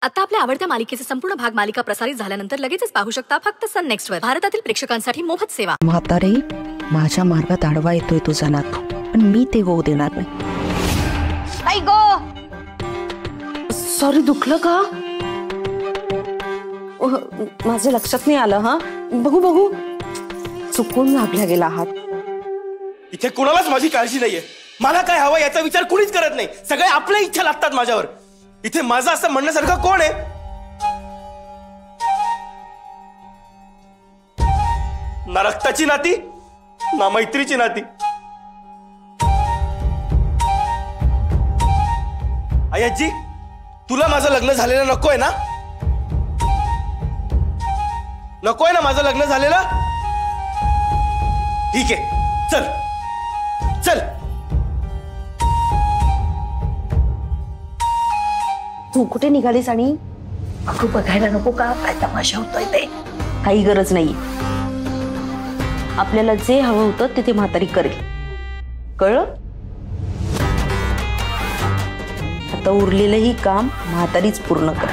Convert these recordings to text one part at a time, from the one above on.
आता आपल्या आवडत्या मालिकेचे संपूर्ण भाग मालिका प्रसारित झाल्यानंतर लगेचच पाहू शकता फक्त सन नेक्स्ट वर। भारतातील प्रेक्षकांसाठी मोफत सेवा। म्हातारे, माझ्या मार्गात आडवा येतोय तुझा नातू, पण मी ते होऊ देणार नाही। आई गो, सॉरी, दुखलं का? माझ्या लक्षात नाही आलं। हा, बघू बघू, चुकून लागला गेला हात। इथे कोणालाच माझी काळजी नाहीये। मला काय हवं याचा विचार कुणीच करत नाही। सगळे आपल्या इच्छा लागतात माझ्यावर। इथे माझं असं म्हणण्यासारखं कोण आहे? ना रक्ताची नाती, ना मैत्रीची नाती। आई आजी, तुला माझं लग्न झालेलं नकोय ना? नकोय ना माझं लग्न झालेलं? ठीक आहे, चल चल। तू कुठे निघालीस? आणि तू बघायला नको का काय तमाशा होतोय ते? काही गरज नाही। आपल्याला जे हवं होतं ते म्हातारी करेल, कळलं? आता उरलेलंही काम म्हातारीच पूर्ण कर।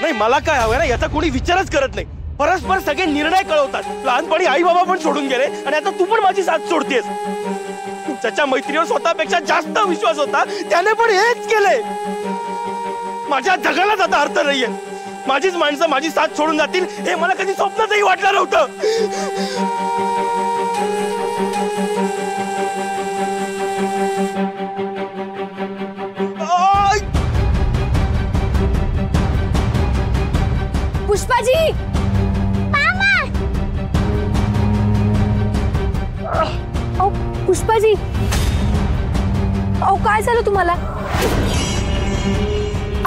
नाही, मला काय हवंय ना याचा कोणी विचारच करत नाही। परस्पर सगळे निर्णय कळवतात। लहानपणी आई बाबा पण सोडून गेले आणि आता तू पण माझी साथ सोडतेस। त्याच्या मैत्रीवर स्वतःपेक्षा जास्त विश्वास होता, त्याने पण हेच केलंय। माझ्या जगालाच आता अर्थ नाहीये। माझीच माणसं माझी साथ सोडून जातील हे मला कधी स्वप्नातही वाटलं नव्हतं। पुष्पाजी, पुष्पाजी, काय झालं तुम्हाला?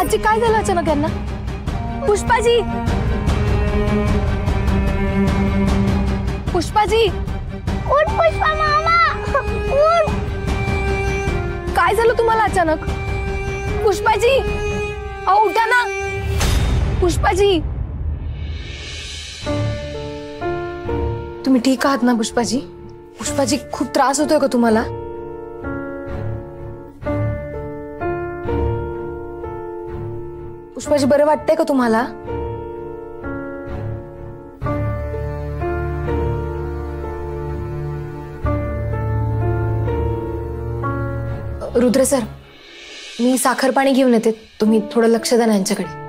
आजी, काय झालं अचानक यांना? पुष्पाजी, पुष्पाजी, उठ पुष्पा मामा, उठ। काय झालं तुम्हाला अचानक? पुष्पाजी, उठा ना। पुष्पाजी, तुम्ही ठीक आहात ना? पुष्पाजी, पुष्पाजी, खूप त्रास होतोय का तुम्हाला? पुष्पाजी, बरं वाटतंय का तुम्हाला? रुद्र सर, मी साखर पाणी घेऊन येते, तुम्ही थोडं लक्ष द्या ना यांच्याकडे।